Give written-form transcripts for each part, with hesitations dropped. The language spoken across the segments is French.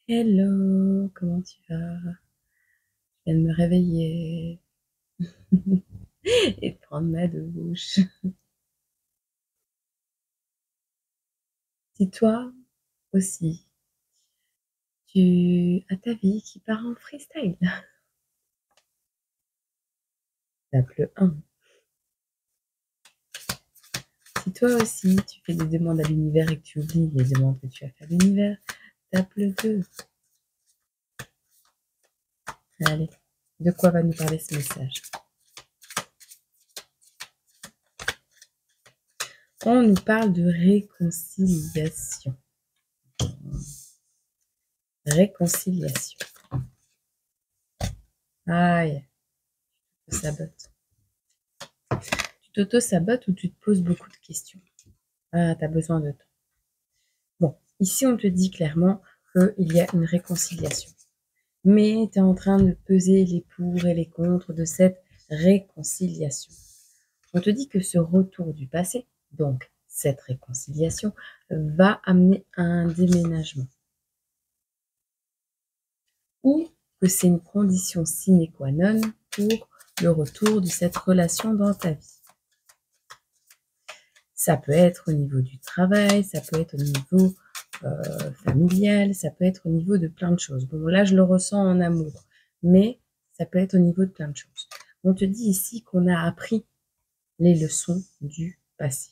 Hello, comment tu vas? Je viens de me réveiller et de prendre ma douche. Si toi aussi, tu as ta vie qui part en freestyle, tape le 1. Si toi aussi, tu fais des demandes à l'univers et que tu oublies les demandes que tu as fait à l'univers, tape le 2. Allez, de quoi va nous parler ce message? On nous parle de réconciliation. Réconciliation. Aïe, tu sabotes. Tu t'auto-sabotes ou tu te poses beaucoup de questions? Ah, tu as besoin de temps. Bon, ici, on te dit clairement qu'il y a une réconciliation. Mais tu es en train de peser les pour et les contre de cette réconciliation. On te dit que ce retour du passé, donc cette réconciliation, va amener à un déménagement. Ou que c'est une condition sine qua non pour le retour de cette relation dans ta vie. Ça peut être au niveau du travail, ça peut être au niveau familial, ça peut être au niveau de plein de choses. Bon, là, je le ressens en amour, mais ça peut être au niveau de plein de choses. On te dit ici qu'on a appris les leçons du passé.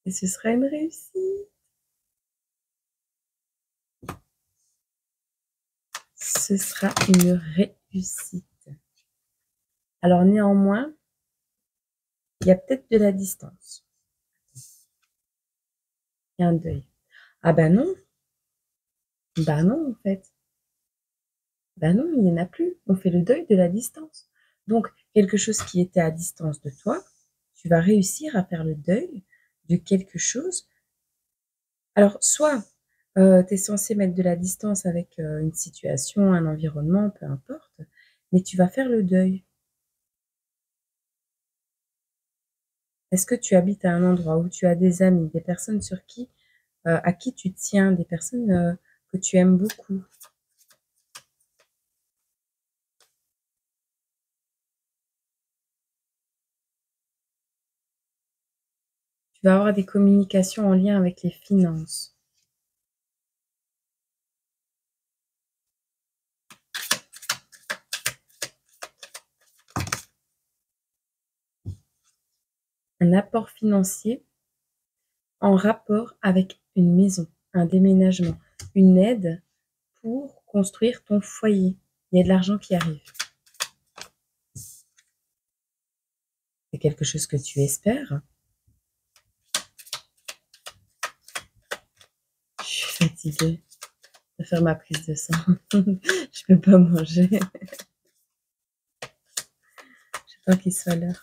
Et ce sera une réussite. Ce sera une réussite. Alors néanmoins, il y a peut-être de la distance. Il y a un deuil. Ah ben non. Ben non, en fait. Ben non, il n'y en a plus. On fait le deuil de la distance. Donc, quelque chose qui était à distance de toi, tu vas réussir à faire le deuil de quelque chose. Alors, soit tu es censé mettre de la distance avec une situation, un environnement, peu importe, mais tu vas faire le deuil. Est-ce que tu habites à un endroit où tu as des amis, des personnes à qui tu tiens, des personnes que tu aimes beaucoup? Tu vas avoir des communications en lien avec les finances. Un apport financier en rapport avec une maison, un déménagement, une aide pour construire ton foyer. Il y a de l'argent qui arrive. C'est quelque chose que tu espères. Je suis fatiguée de faire ma prise de sang. Je peux pas manger. J'attends qu'il soit l'heure.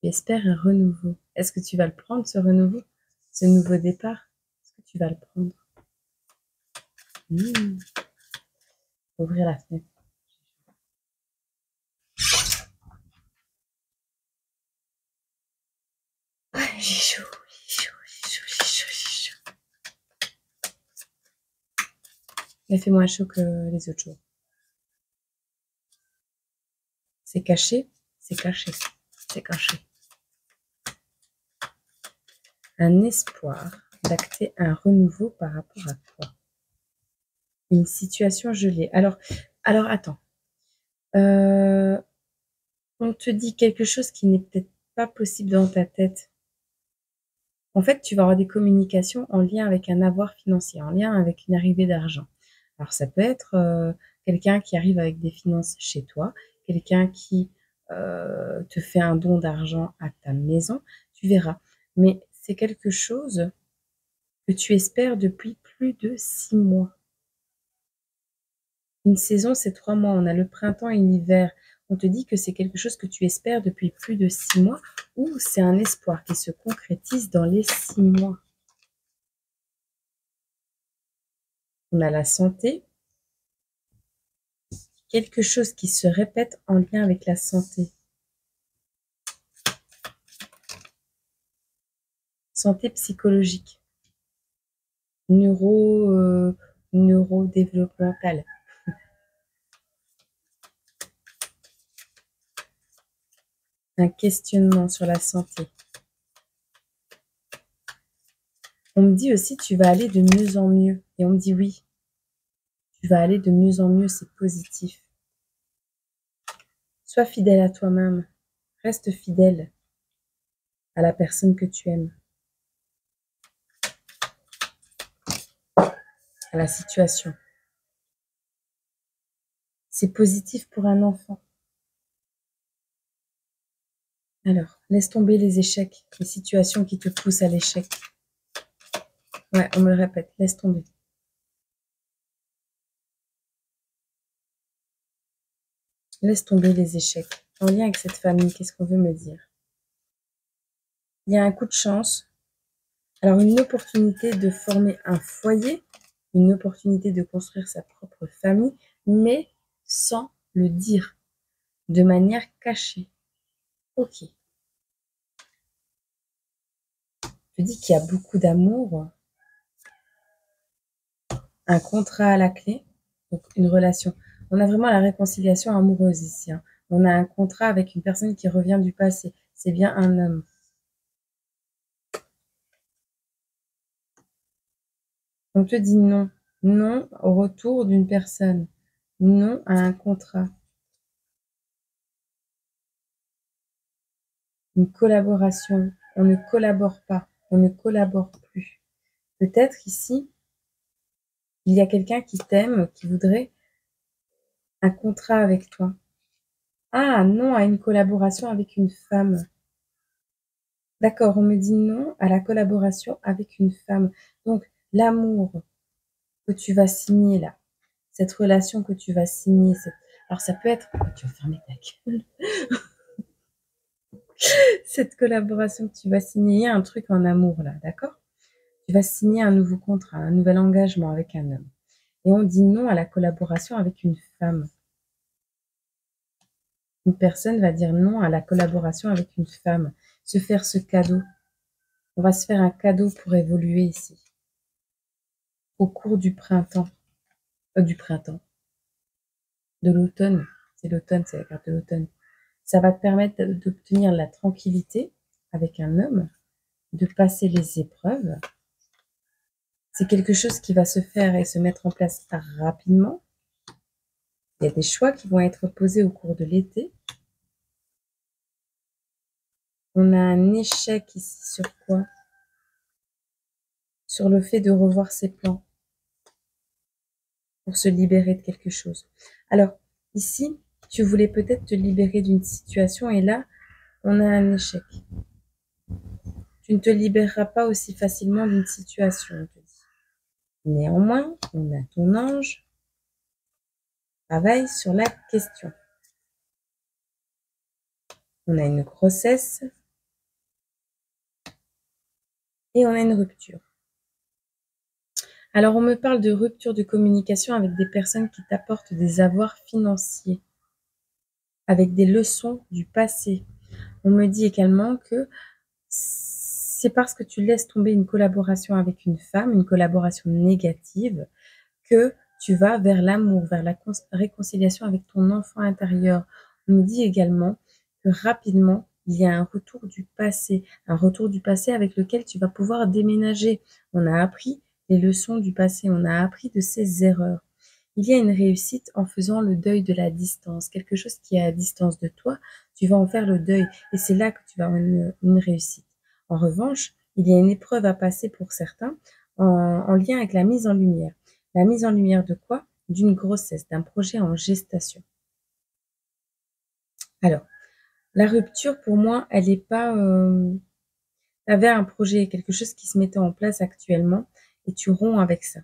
J'espère un renouveau. Est-ce que tu vas le prendre, ce renouveau? Ce nouveau départ? Est-ce que tu vas le prendre? Ouvrir la fenêtre. Ouais, j'ai chaud, j'ai chaud, j'ai chaud, j'ai chaud, j'ai chaud. Il fait moins chaud que les autres jours. C'est caché, c'est caché, c'est caché. Un espoir d'acter un renouveau par rapport à toi. Une situation gelée. Alors attends. On te dit quelque chose qui n'est peut-être pas possible dans ta tête. En fait, tu vas avoir des communications en lien avec un avoir financier, en lien avec une arrivée d'argent. Alors ça peut être quelqu'un qui arrive avec des finances chez toi, quelqu'un qui te fait un don d'argent à ta maison, tu verras. Mais c'est quelque chose que tu espères depuis plus de 6 mois. Une saison, c'est 3 mois. On a le printemps et l'hiver. On te dit que c'est quelque chose que tu espères depuis plus de 6 mois ou c'est un espoir qui se concrétise dans les 6 mois. On a la santé, quelque chose qui se répète en lien avec la santé. santé psychologique, neurodéveloppementale. Un questionnement sur la santé. On me dit aussi, tu vas aller de mieux en mieux. Et on me dit oui, tu vas aller de mieux en mieux, c'est positif. Sois fidèle à toi-même. Reste fidèle à la personne que tu aimes, à la situation. C'est positif pour un enfant. Alors, laisse tomber les échecs, les situations qui te poussent à l'échec. Ouais, on me le répète, laisse tomber. Laisse tomber les échecs. En lien avec cette famille, qu'est-ce qu'on veut me dire? Il y a un coup de chance. Alors, une opportunité de former un foyer, une opportunité de construire sa propre famille, mais sans le dire, de manière cachée. Ok. Je dis qu'il y a beaucoup d'amour, un contrat à la clé, donc une relation. On a vraiment la réconciliation amoureuse ici. Hein. On a un contrat avec une personne qui revient du passé. C'est bien un homme. On te dit non. Non au retour d'une personne. Non à un contrat. Une collaboration. On ne collabore pas. On ne collabore plus. Peut-être ici, il y a quelqu'un qui t'aime, qui voudrait un contrat avec toi. Ah, non à une collaboration avec une femme. D'accord, on me dit non à la collaboration avec une femme. Donc, l'amour que tu vas signer là, cette relation que tu vas signer, alors ça peut être, oh, tu vas fermer ta gueule, cette collaboration que tu vas signer, il y a un truc en amour là, d'accord? Tu vas signer un nouveau contrat, un nouvel engagement avec un homme. Et on dit non à la collaboration avec une femme. Une personne va dire non à la collaboration avec une femme, se faire ce cadeau. On va se faire un cadeau pour évoluer ici. Au cours du printemps, de l'automne. C'est l'automne, c'est la carte de l'automne. Ça va te permettre d'obtenir la tranquillité avec un homme, de passer les épreuves. C'est quelque chose qui va se faire et se mettre en place rapidement. Il y a des choix qui vont être posés au cours de l'été. On a un échec ici sur quoi? Sur le fait de revoir ses plans pour se libérer de quelque chose. Alors, ici, tu voulais peut-être te libérer d'une situation et là, on a un échec. Tu ne te libéreras pas aussi facilement d'une situation, on te dit. Néanmoins, on a ton ange. Travaille sur la question. On a une grossesse et on a une rupture. Alors, on me parle de rupture de communication avec des personnes qui t'apportent des avoirs financiers, avec des leçons du passé. On me dit également que c'est parce que tu laisses tomber une collaboration avec une femme, une collaboration négative, que tu vas vers l'amour, vers la réconciliation avec ton enfant intérieur. On me dit également que rapidement, il y a un retour du passé avec lequel tu vas pouvoir déménager. On a appris les leçons du passé, on a appris de ses erreurs. Il y a une réussite en faisant le deuil de la distance. Quelque chose qui est à distance de toi, tu vas en faire le deuil et c'est là que tu vas avoir une réussite. En revanche, il y a une épreuve à passer pour certains en lien avec la mise en lumière. La mise en lumière de quoi? D'une grossesse, d'un projet en gestation. Alors, la rupture, pour moi, elle n'est pas... tu avais un projet, quelque chose qui se mettait en place actuellement et tu romps avec ça.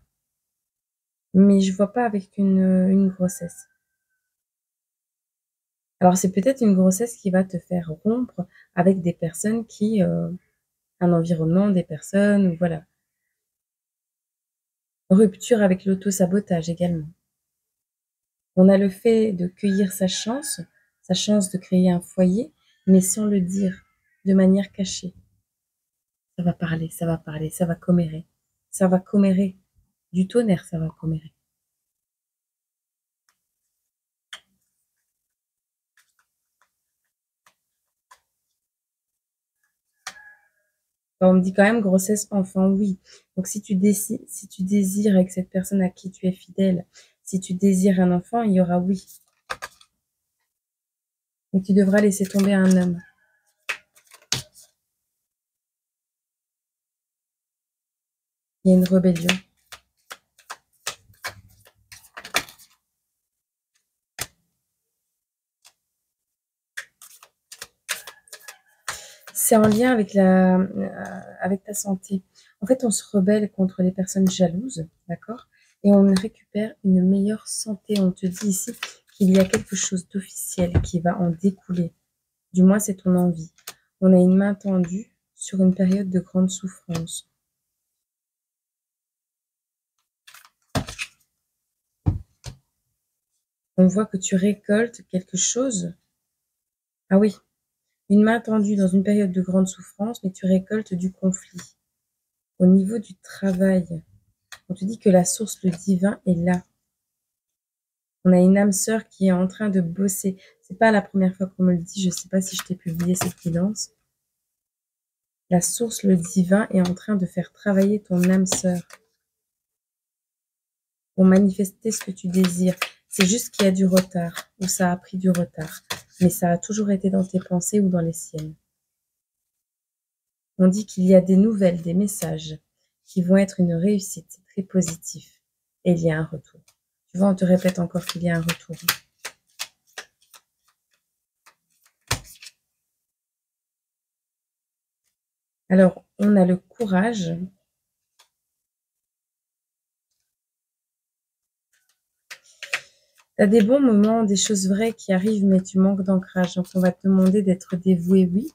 Mais je vois pas avec une grossesse. Alors, c'est peut-être une grossesse qui va te faire rompre avec des personnes qui... un environnement, des personnes, voilà. Rupture avec l'auto-sabotage également. On a le fait de cueillir sa chance de créer un foyer, mais sans le dire, de manière cachée. Ça va parler, ça va parler, ça va commérer. Ça va commérer. Du tonnerre, ça va commérer. On me dit quand même grossesse, enfant, oui. Donc si tu désires avec cette personne à qui tu es fidèle, si tu désires un enfant, il y aura oui. Mais tu devras laisser tomber un homme. Il y a une rébellion. C'est en lien avec ta santé. En fait, on se rebelle contre les personnes jalouses, d'accord? Et on récupère une meilleure santé. On te dit ici qu'il y a quelque chose d'officiel qui va en découler. Du moins, c'est ton envie. On a une main tendue sur une période de grande souffrance. On voit que tu récoltes quelque chose. Ah oui, une main tendue dans une période de grande souffrance, mais tu récoltes du conflit. Au niveau du travail, on te dit que la source, le divin, est là. On a une âme sœur qui est en train de bosser. C'est pas la première fois qu'on me le dit. Je sais pas si je t'ai publié cette guidance. La source, le divin, est en train de faire travailler ton âme sœur pour manifester ce que tu désires. C'est juste qu'il y a du retard, ou ça a pris du retard. Mais ça a toujours été dans tes pensées ou dans les siennes. On dit qu'il y a des nouvelles, des messages qui vont être une réussite, très positif. Et il y a un retour. Tu vois, on te répète encore qu'il y a un retour. Alors, on a le courage. Tu as des bons moments, des choses vraies qui arrivent, mais tu manques d'ancrage. Donc, on va te demander d'être dévoué, oui,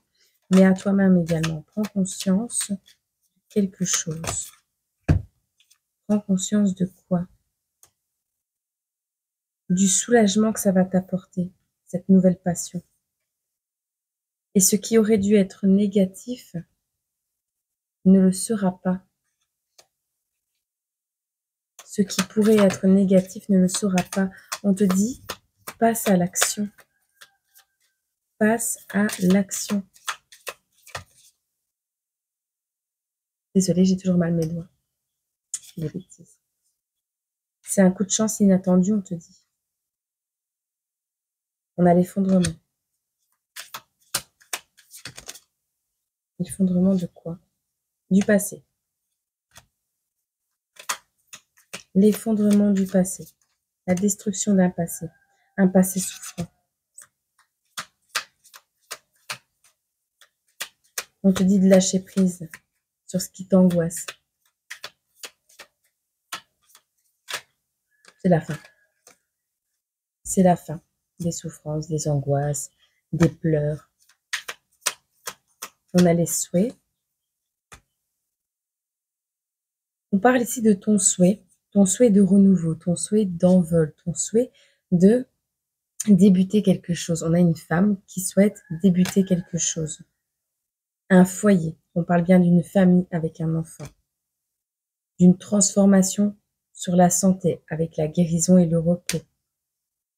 mais à toi-même également. Prends conscience de quelque chose. Prends conscience de quoi? Du soulagement que ça va t'apporter, cette nouvelle passion. Et ce qui aurait dû être négatif ne le sera pas. Ce qui pourrait être négatif ne le sera pas. On te dit, passe à l'action. Passe à l'action. Désolée, j'ai toujours mal mes doigts. Des bêtises. C'est un coup de chance inattendu, on te dit. On a l'effondrement. L'effondrement de quoi? Du passé. L'effondrement du passé. La destruction d'un passé. Un passé souffrant. On te dit de lâcher prise sur ce qui t'angoisse. C'est la fin. C'est la fin. Des souffrances, des angoisses, des pleurs. On a les souhaits. On parle ici de ton souhait de renouveau, ton souhait d'envol, ton souhait de débuter quelque chose. On a une femme qui souhaite débuter quelque chose. Un foyer. On parle bien d'une famille avec un enfant. D'une transformation sur la santé avec la guérison et le repos.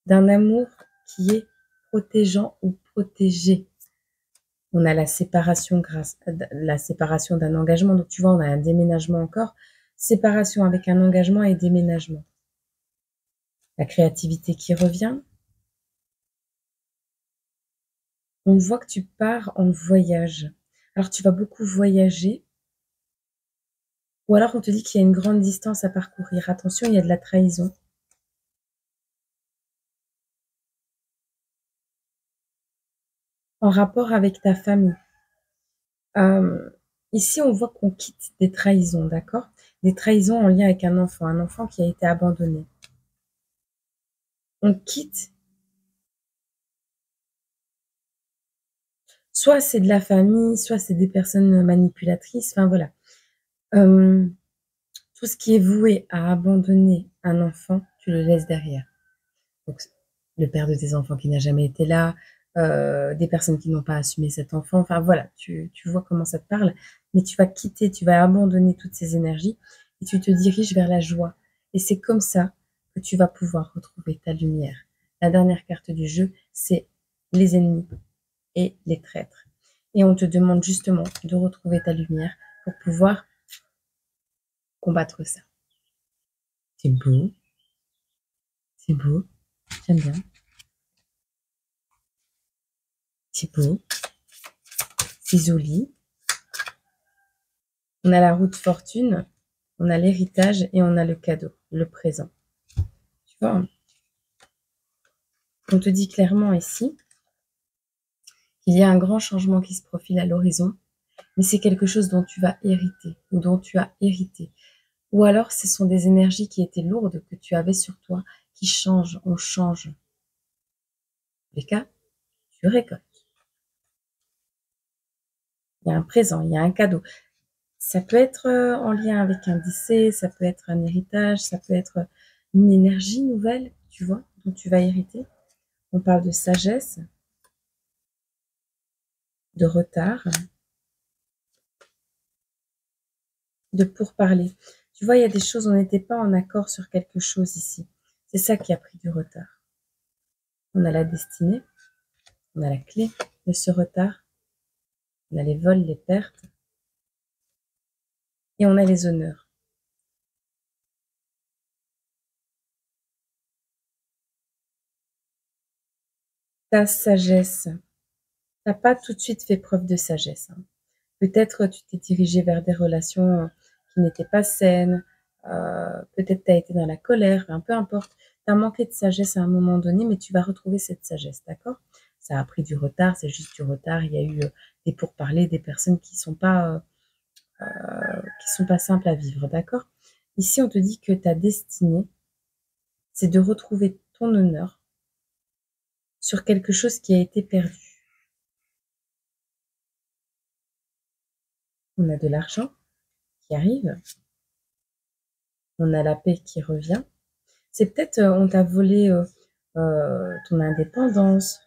D'un amour qui est protégeant ou protégé. On a la séparation d'un engagement. Donc, tu vois, on a un déménagement encore. Séparation avec un engagement et déménagement. La créativité qui revient. On voit que tu pars en voyage. Alors, tu vas beaucoup voyager. Ou alors, on te dit qu'il y a une grande distance à parcourir. Attention, il y a de la trahison. En rapport avec ta famille. Ici, on voit qu'on quitte des trahisons, d'accord? Des trahisons en lien avec un enfant qui a été abandonné. On quitte. Soit c'est de la famille, soit c'est des personnes manipulatrices, enfin voilà. Tout ce qui est voué à abandonner un enfant, tu le laisses derrière. Donc, le père de tes enfants qui n'a jamais été là, des personnes qui n'ont pas assumé cet enfant. Enfin voilà, tu vois comment ça te parle, mais tu vas quitter, tu vas abandonner toutes ces énergies et tu te diriges vers la joie. Et c'est comme ça que tu vas pouvoir retrouver ta lumière. La dernière carte du jeu, c'est les ennemis et les traîtres. Et on te demande justement de retrouver ta lumière pour pouvoir combattre ça. C'est beau. C'est beau. J'aime bien. C'est beau. C'est joli. On a la roue de fortune, on a l'héritage et on a le cadeau, le présent. Tu vois, on te dit clairement ici qu'il y a un grand changement qui se profile à l'horizon, mais c'est quelque chose dont tu vas hériter ou dont tu as hérité. Ou alors ce sont des énergies qui étaient lourdes que tu avais sur toi, qui changent, on change. Dans les cas, tu récoltes. Il y a un présent, il y a un cadeau. Ça peut être en lien avec un décès, ça peut être un héritage, ça peut être une énergie nouvelle, tu vois, dont tu vas hériter. On parle de sagesse, de retard, de pourparlers. Tu vois, il y a des choses, on n'était pas en accord sur quelque chose ici. C'est ça qui a pris du retard. On a la destinée, on a la clé de ce retard, on a les vols, les pertes, et on a les honneurs. Ta sagesse, t'as pas tout de suite fait preuve de sagesse. Hein. Peut-être tu t'es dirigé vers des relations qui n'étaient pas saines, peut-être tu as été dans la colère, enfin, peu importe. Tu as manqué de sagesse à un moment donné, mais tu vas retrouver cette sagesse, d'accord? Ça a pris du retard, c'est juste du retard. Il y a eu des pourparlers, des personnes qui sont pas simples à vivre, d'accord? Ici, on te dit que ta destinée, c'est de retrouver ton honneur sur quelque chose qui a été perdu. On a de l'argent qui arrive, on a la paix qui revient. C'est peut-être, on t'a volé ton indépendance,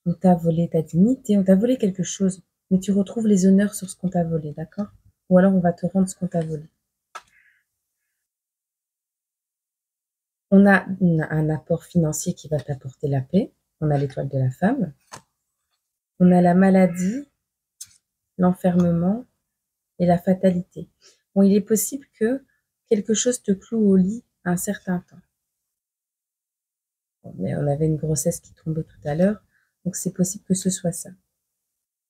on t'a volé ta dignité, on t'a volé quelque chose, mais tu retrouves les honneurs sur ce qu'on t'a volé, d'accord? Ou alors on va te rendre ce qu'on t'a volé. On a un apport financier qui va t'apporter la paix. On a l'étoile de la femme. On a la maladie, l'enfermement et la fatalité. Bon, il est possible que quelque chose te cloue au lit un certain temps. Bon, mais on avait une grossesse qui tombait tout à l'heure, donc c'est possible que ce soit ça.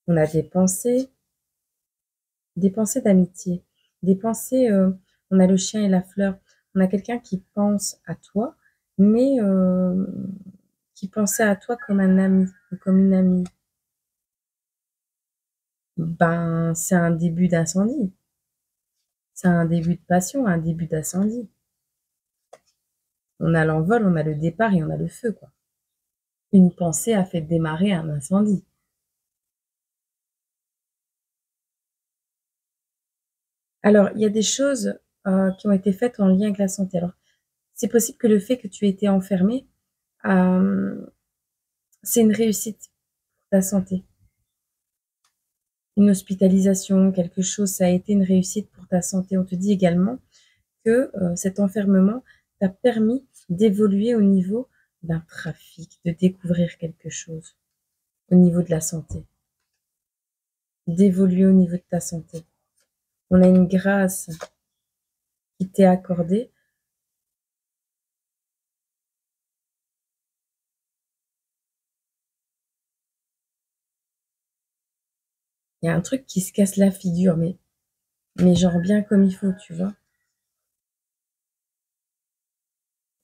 On a des pensées d'amitié, des pensées, on a le chien et la fleur, on a quelqu'un qui pense à toi, mais qui pensait à toi comme un ami ou comme une amie. Ben, c'est un début d'incendie. C'est un début de passion, un début d'incendie. On a l'envol, on a le départ et on a le feu, quoi. Une pensée a fait démarrer un incendie. Alors, il y a des choses qui ont été faites en lien avec la santé. Alors, c'est possible que le fait que tu aies été enfermée, c'est une réussite pour ta santé. Une hospitalisation, quelque chose, ça a été une réussite pour ta santé. On te dit également que cet enfermement t'a permis d'évoluer au niveau d'un trafic, de découvrir quelque chose au niveau de la santé, d'évoluer au niveau de ta santé. On a une grâce qui t'est accordée. Il y a un truc qui se casse la figure, mais genre bien comme il faut, tu vois.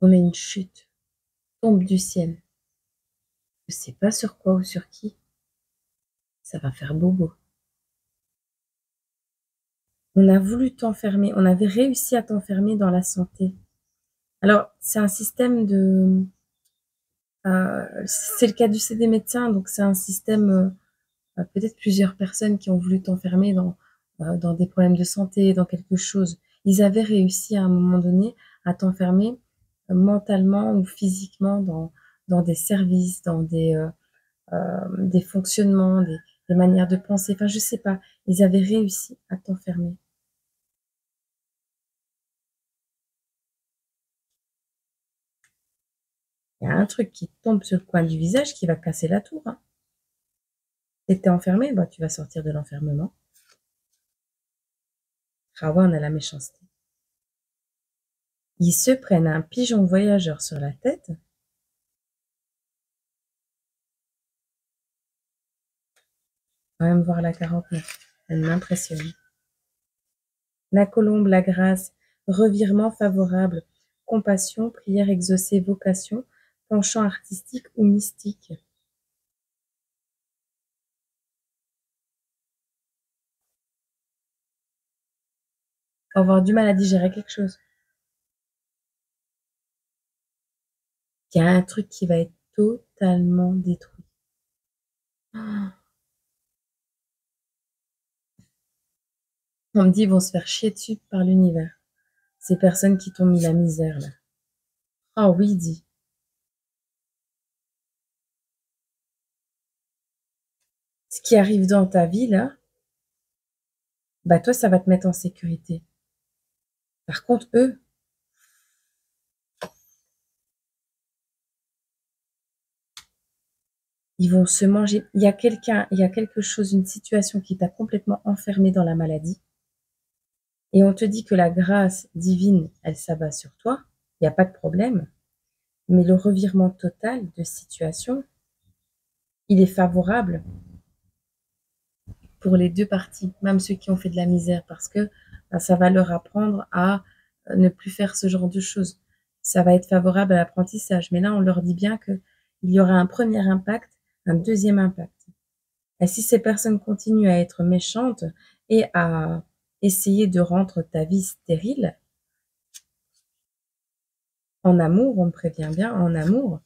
On a une chute, tombe du ciel. Je sais pas sur quoi ou sur qui. Ça va faire bobo. On a voulu t'enfermer, on avait réussi à t'enfermer dans la santé. Alors, c'est un système de... c'est le cas des médecins, donc c'est un système, peut-être plusieurs personnes qui ont voulu t'enfermer dans des problèmes de santé, dans quelque chose. Ils avaient réussi à un moment donné à t'enfermer mentalement ou physiquement dans des services, des fonctionnements, des manières de penser. Enfin, je sais pas. Ils avaient réussi à t'enfermer. Il y a un truc qui tombe sur le coin du visage qui va casser la tour. Hein. Dès que t'es enfermé, bah, tu vas sortir de l'enfermement. Ah ouais, on a la méchanceté. Ils se prennent un pigeon voyageur sur la tête. On va même voir la 49. Elle m'impressionne. La colombe, la grâce, revirement favorable, compassion, prière exaucée, vocation, penchant artistique ou mystique. Avoir du mal à digérer quelque chose. Il y a un truc qui va être totalement détruit. On me dit, ils vont se faire chier dessus par l'univers. Ces personnes qui t'ont mis la misère, là. Ah oui, dit. Ce qui arrive dans ta vie, là, bah toi, ça va te mettre en sécurité. Par contre, eux, ils vont se manger. Il y a quelque chose, une situation qui t'a complètement enfermé dans la maladie. Et on te dit que la grâce divine, elle s'abat sur toi. Il n'y a pas de problème. Mais le revirement total de situation, il est favorable pour les deux parties, même ceux qui ont fait de la misère, parce que ben, ça va leur apprendre à ne plus faire ce genre de choses. Ça va être favorable à l'apprentissage. Mais là, on leur dit bien qu'il y aura un premier impact, un deuxième impact. Et si ces personnes continuent à être méchantes et à essayer de rendre ta vie stérile, en amour, on me prévient bien, en amour,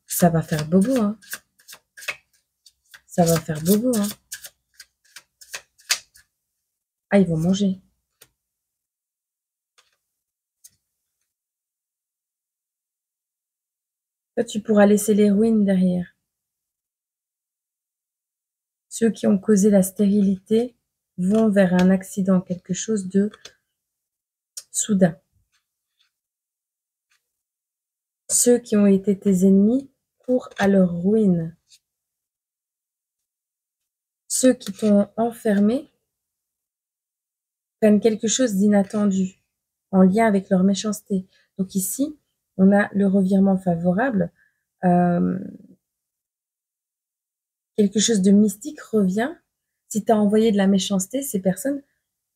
ça va faire bobo, hein. Ça va faire bobo, hein. Ah, ils vont manger. Toi, tu pourras laisser les ruines derrière. Ceux qui ont causé la stérilité vont vers un accident, quelque chose de soudain. Ceux qui ont été tes ennemis courent à leur ruine. Ceux qui t'ont enfermé prennent quelque chose d'inattendu en lien avec leur méchanceté. Donc ici, on a le revirement favorable. Quelque chose de mystique revient. Si tu as envoyé de la méchanceté, ces personnes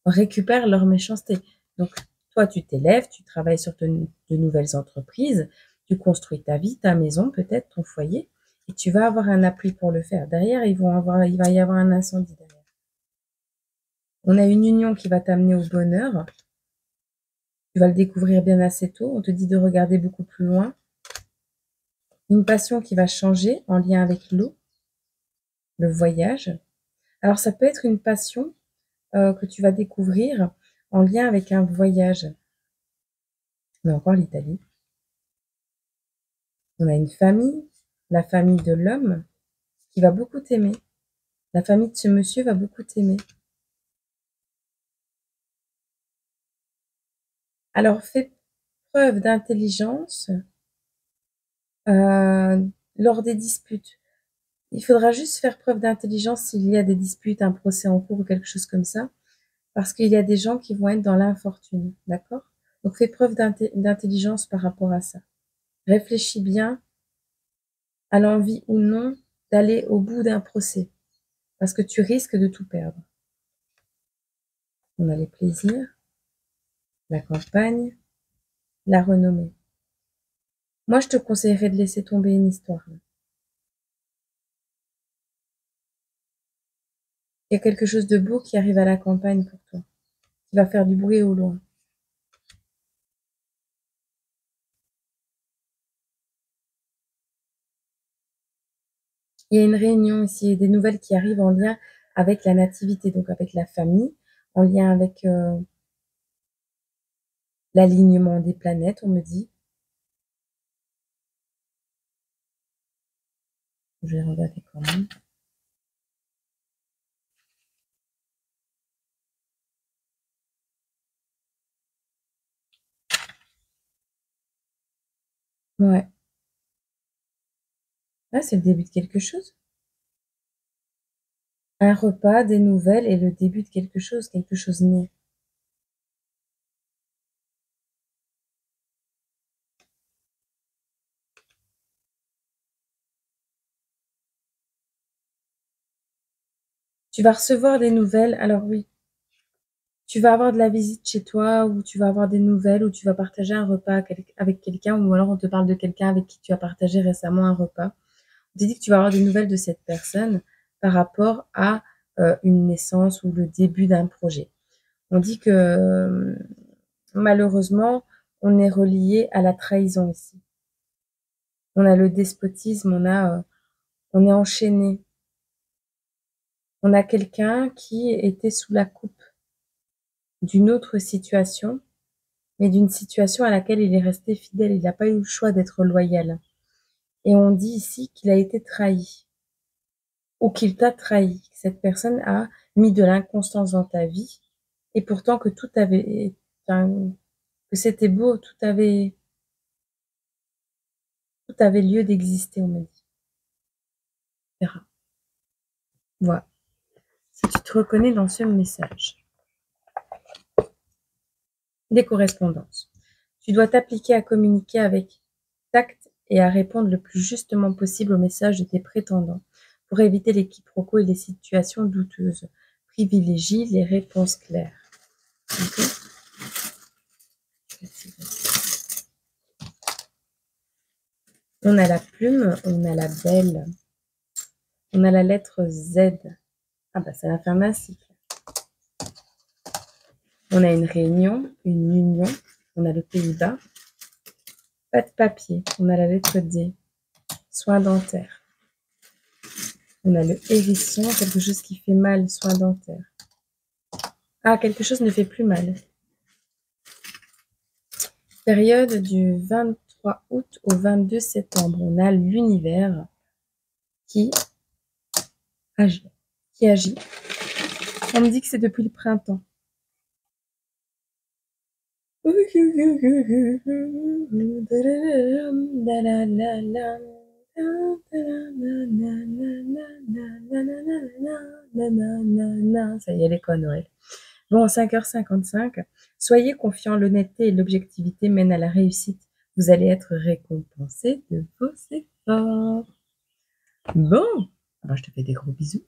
récupèrent leur méchanceté. Donc, toi, tu t'élèves, tu travailles sur de nouvelles entreprises, tu construis ta vie, ta maison, peut-être ton foyer, et tu vas avoir un appui pour le faire. Derrière, il va y avoir un incendie derrière. On a une union qui va t'amener au bonheur. Tu vas le découvrir bien assez tôt. On te dit de regarder beaucoup plus loin. Une passion qui va changer en lien avec l'eau, le voyage. Alors, ça peut être une passion que tu vas découvrir en lien avec un voyage. On a encore l'Italie. On a une famille, la famille de l'homme, qui va beaucoup t'aimer. La famille de ce monsieur va beaucoup t'aimer. Alors, fais preuve d'intelligence lors des disputes. Il faudra juste faire preuve d'intelligence s'il y a des disputes, un procès en cours ou quelque chose comme ça, parce qu'il y a des gens qui vont être dans l'infortune, d'accord? Donc, fais preuve d'intelligence par rapport à ça. Réfléchis bien à l'envie ou non d'aller au bout d'un procès, parce que tu risques de tout perdre. On a les plaisirs, la campagne, la renommée. Moi, je te conseillerais de laisser tomber une histoire. Il y a quelque chose de beau qui arrive à la campagne pour toi, qui va faire du bruit au loin. Il y a une réunion ici, des nouvelles qui arrivent en lien avec la nativité, donc avec la famille, en lien avec l'alignement des planètes, on me dit. Je vais regarder quand même. Ouais. Ah, c'est le début de quelque chose. Un repas, des nouvelles et le début de quelque chose naît. Tu vas recevoir des nouvelles, alors oui. Tu vas avoir de la visite chez toi, ou tu vas avoir des nouvelles, ou tu vas partager un repas avec quelqu'un, ou alors on te parle de quelqu'un avec qui tu as partagé récemment un repas. On te dit que tu vas avoir des nouvelles de cette personne par rapport à une naissance ou le début d'un projet. On dit que malheureusement, on est relié à la trahison ici. On a le despotisme, on est enchaîné. On a quelqu'un qui était sous la coupe d'une autre situation, mais d'une situation à laquelle il est resté fidèle. Il n'a pas eu le choix d'être loyal. Et on dit ici qu'il a été trahi, ou qu'il t'a trahi. Cette personne a mis de l'inconstance dans ta vie, et pourtant que tout avait, enfin, que c'était beau, tout avait lieu d'exister, on me dit. On verra. Voilà. Si tu te reconnais dans ce message. Des correspondances. Tu dois t'appliquer à communiquer avec tact et à répondre le plus justement possible aux messages de tes prétendants pour éviter les quiproquos et les situations douteuses. Privilégie les réponses claires. Okay. On a la plume, on a la belle, on a la lettre Z. Ah bah ça va faire un cycle. On a une réunion, une union, on a le Pays-Bas. Pas de papier, on a la lettre D. Soins dentaires. On a le hérisson, quelque chose qui fait mal, soins dentaires. Ah, quelque chose ne fait plus mal. Période du 23 août au 22 septembre. On a l'univers qui agit. On me dit que c'est depuis le printemps. Ça y est, elle est quoi, Noël? Bon, 5h55. Soyez confiants, l'honnêteté et l'objectivité mènent à la réussite. Vous allez être récompensé de vos efforts. Bon, alors je te fais des gros bisous.